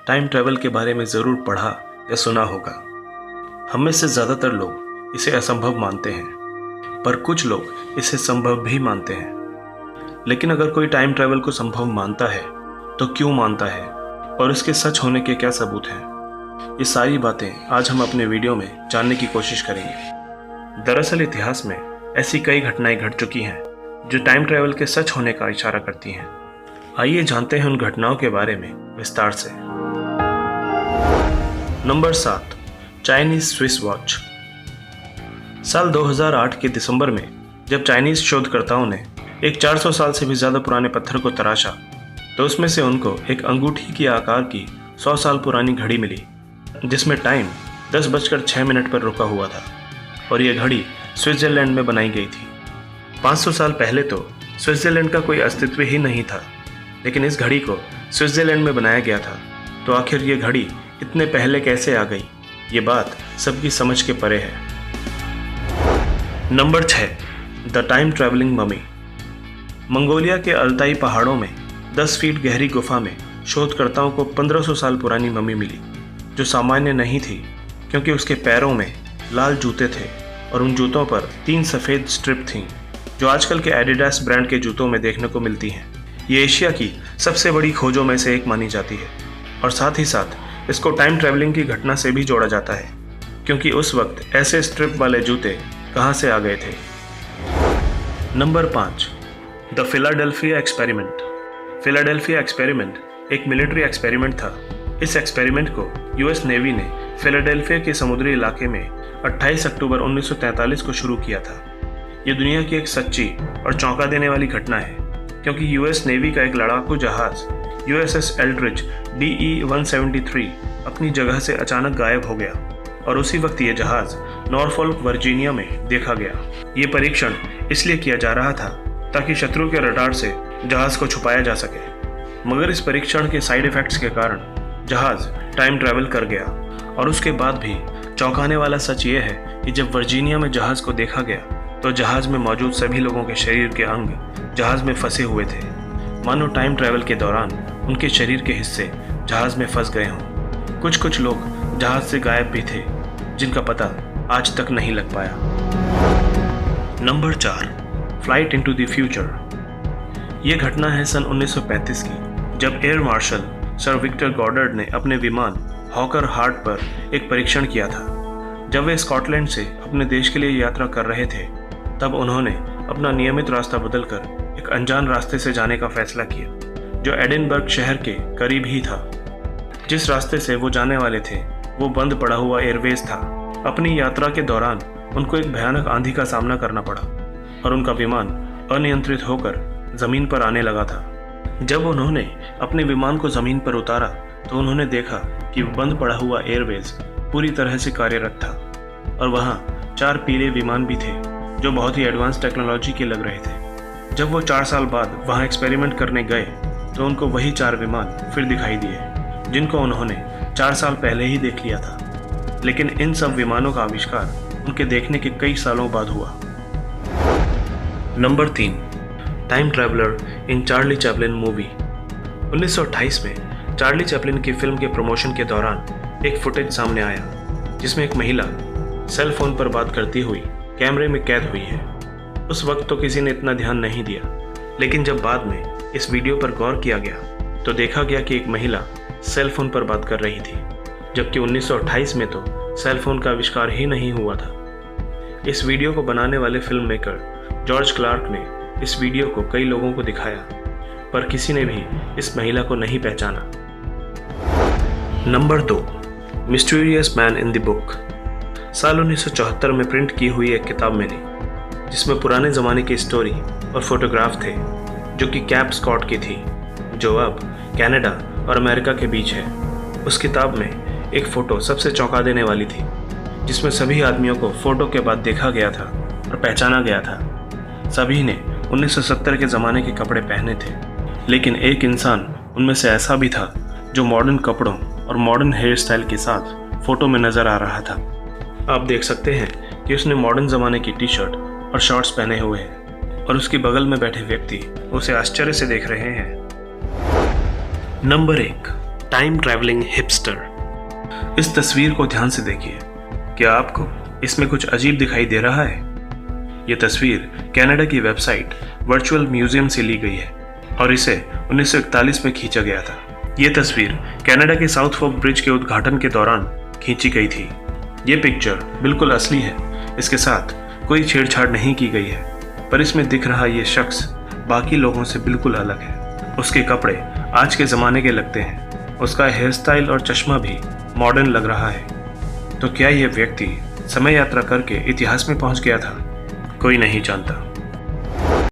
Time travel के बारे में ज़रूर पढ़ा या सुना होगा। हम में से ज़्यादातर लोग इसे असंभव मानते हैं, पर कुछ लोग इसे संभव भी मानते हैं। लेकिन अगर कोई टाइम ट्रैवल को संभव मानता है तो क्यों मानता है और इसके सच होने के क्या सबूत हैं? ये सारी बातें आज हम अपने वीडियो में जानने की कोशिश करेंगे। दरअसल इतिहास में ऐसी कई घटनाएं घट चुकी हैं जो टाइम ट्रैवल के सच होने का इशारा करती हैं। आइए जानते हैं उन घटनाओं के बारे में विस्तार से। Number 7, Chinese Swiss watch. साल 2008 के दिसंबर में जब चाइनीज शोधकर्ताओं ने एक 400 साल से भी ज़्यादा पुराने पत्थर को तराशा तो उसमें से उनको एक अंगूठी के आकार की 100 साल पुरानी घड़ी मिली, जिसमें टाइम 10:06 पर रुका हुआ था और यह घड़ी स्विट्जरलैंड में बनाई गई थी। 500 साल पहले तो स्विट्जरलैंड का कोई अस्तित्व ही नहीं था, लेकिन इस घड़ी को स्विट्जरलैंड में बनाया गया था। तो आखिर ये घड़ी इतने पहले कैसे आ गई, ये बात सबकी समझ के परे है। Number 6, the time travelling mummy. Mongolia के अल्ताई पहाड़ों में 10 फीट गहरी गुफा में शोधकर्ताओं को 1500 साल पुरानी ममी मिली, जो सामान्य नहीं थी क्योंकि उसके पैरों में लाल जूते थे और उन जूतों पर 3 सफ़ेद स्ट्रिप थीं, जो आजकल के एडिडास ब्रांड के जूतों में देखने को मिलती हैं। ये एशिया की सबसे बड़ी खोजों में से एक मानी जाती है और साथ ही साथ इसको टाइम ट्रैवलिंग की घटना से भी जोड़ा जाता है, क्योंकि उस वक्त ऐसे स्ट्रिप वाले जूते कहाँ से आ गए थे। Number 5, the Philadelphia experiment. Philadelphia experiment एक मिलिट्री एक्सपेरिमेंट था। इस एक्सपेरिमेंट को यूएस नेवी ने फिलाडेल्फिया के समुद्री इलाके में 28 अक्टूबर 1943 को शुरू किया था। ये दुनिया की एक सच्ची और चौंका देने वाली घटना है, क्योंकि यूएस नेवी का एक लड़ाकू जहाज USS एल्ड्रिच DE-173 अपनी जगह से अचानक गायब हो गया और उसी वक्त ये जहाज नॉरफॉल्क वर्जीनिया में देखा गया। ये परीक्षण इसलिए किया जा रहा था ताकि शत्रु के रडार से जहाज को छुपाया जा सके, मगर इस परीक्षण के साइड इफेक्ट्स के कारण जहाज टाइम ट्रैवल कर गया। और उसके बाद भी चौंकाने वाला सच ये है कि जब वर्जीनिया में जहाज को देखा गया तो जहाज में मौजूद सभी लोगों के शरीर के अंग जहाज में फंसे हुए थे, मानो टाइम ट्रैवल के दौरान उनके शरीर के हिस्से जहाज में फंस गए हों। कुछ लोग जहाज से गायब भी थे, जिनका पता आज तक नहीं लग पाया। Number 4, flight into the future. ये घटना है सन 1935 की, जब एयर मार्शल सर विक्टर गॉडर्ड ने अपने विमान हॉकर हार्ट पर एक परीक्षण किया था। जब वे स्कॉटलैंड से अपने देश के लिए यात्रा कर रहे थे, तब उन्होंने अपना नियमित रास्ता बदलकर एक अनजान रास्ते से जाने का फैसला किया, जो एडिनबर्ग शहर के करीब ही था। जिस रास्ते से वो जाने वाले थे वो बंद पड़ा हुआ एयरवेज था। अपनी यात्रा के दौरान उनको एक भयानक आंधी का सामना करना पड़ा और उनका विमान अनियंत्रित होकर जमीन पर आने लगा था। जब उन्होंने अपने विमान को जमीन पर उतारा तो उन्होंने देखा कि बंद पड़ा हुआ एयरवेज पूरी तरह से कार्यरत था और वहाँ 4 पीले विमान भी थे, जो बहुत ही एडवांस टेक्नोलॉजी के लग रहे थे। जब वो 4 साल बाद वहाँ एक्सपेरिमेंट करने गए तो उनको वही 4 विमान फिर दिखाई दिए, जिनको उन्होंने 4 साल पहले ही देख लिया था। लेकिन इन सब विमानों का आविष्कार उनके देखने के कई सालों बाद हुआ। नंबर 3, टाइम ट्रैवलर इन चार्ली चैपलिन मूवी। 1928 में चार्ली चैपलिन की फिल्म के प्रमोशन के दौरान एक फुटेज सामने आया, जिसमें एक महिला सेल फोन पर बात करती हुई कैमरे में कैद हुई है। उस वक्त तो किसी ने इतना ध्यान नहीं दिया, लेकिन जब बाद में इस वीडियो पर गौर किया गया तो देखा गया कि एक महिला सेल फोन पर बात कर रही थी, जबकि 1928 में तो सेल फोन का आविष्कार ही नहीं हुआ था। इस वीडियो को बनाने वाले फिल्म मेकर जॉर्ज क्लार्क ने इस वीडियो को कई लोगों को दिखाया, पर किसी ने भी इस महिला को नहीं पहचाना। Number 2, mysterious man in the book. साल 1974 में प्रिंट की हुई एक किताब मिली, जिसमें पुराने ज़माने की स्टोरी और फोटोग्राफ थे, जो कि कैप स्कॉट की थी, जो अब कनाडा और अमेरिका के बीच है। उस किताब में एक फ़ोटो सबसे चौंका देने वाली थी, जिसमें सभी आदमियों को फ़ोटो के बाद देखा गया था और पहचाना गया था। सभी ने 1970 के ज़माने के कपड़े पहने थे, लेकिन एक इंसान उनमें से ऐसा भी था जो मॉडर्न कपड़ों और मॉडर्न हेयर स्टाइल के साथ फ़ोटो में नज़र आ रहा था। आप देख सकते हैं कि उसने मॉडर्न ज़माने की टी शर्ट और शॉर्ट्स पहने हुए हैं और उसके बगल में बैठे व्यक्ति उसे आश्चर्य से देख रहे हैं। Number 1, time travelling hipster. इस तस्वीर को ध्यान से देखिए। क्या आपको इसमें कुछ अजीब दिखाई दे रहा है? ये तस्वीर कनाडा की वेबसाइट वर्चुअल म्यूजियम से ली गई है और इसे 1941 में खींचा गया था। ये तस्वीर कनाडा के साउथ फोर्क ब्रिज के उद्घाटन के दौरान खींची गई थी। ये पिक्चर बिल्कुल असली है, इसके साथ कोई छेड़छाड़ नहीं की गई है, पर इसमें दिख रहा ये शख्स बाकी लोगों से बिल्कुल अलग है। उसके कपड़े आज के ज़माने के लगते हैं, उसका हेयर स्टाइल और चश्मा भी मॉडर्न लग रहा है। तो क्या ये व्यक्ति समय यात्रा करके इतिहास में पहुंच गया था? कोई नहीं जानता।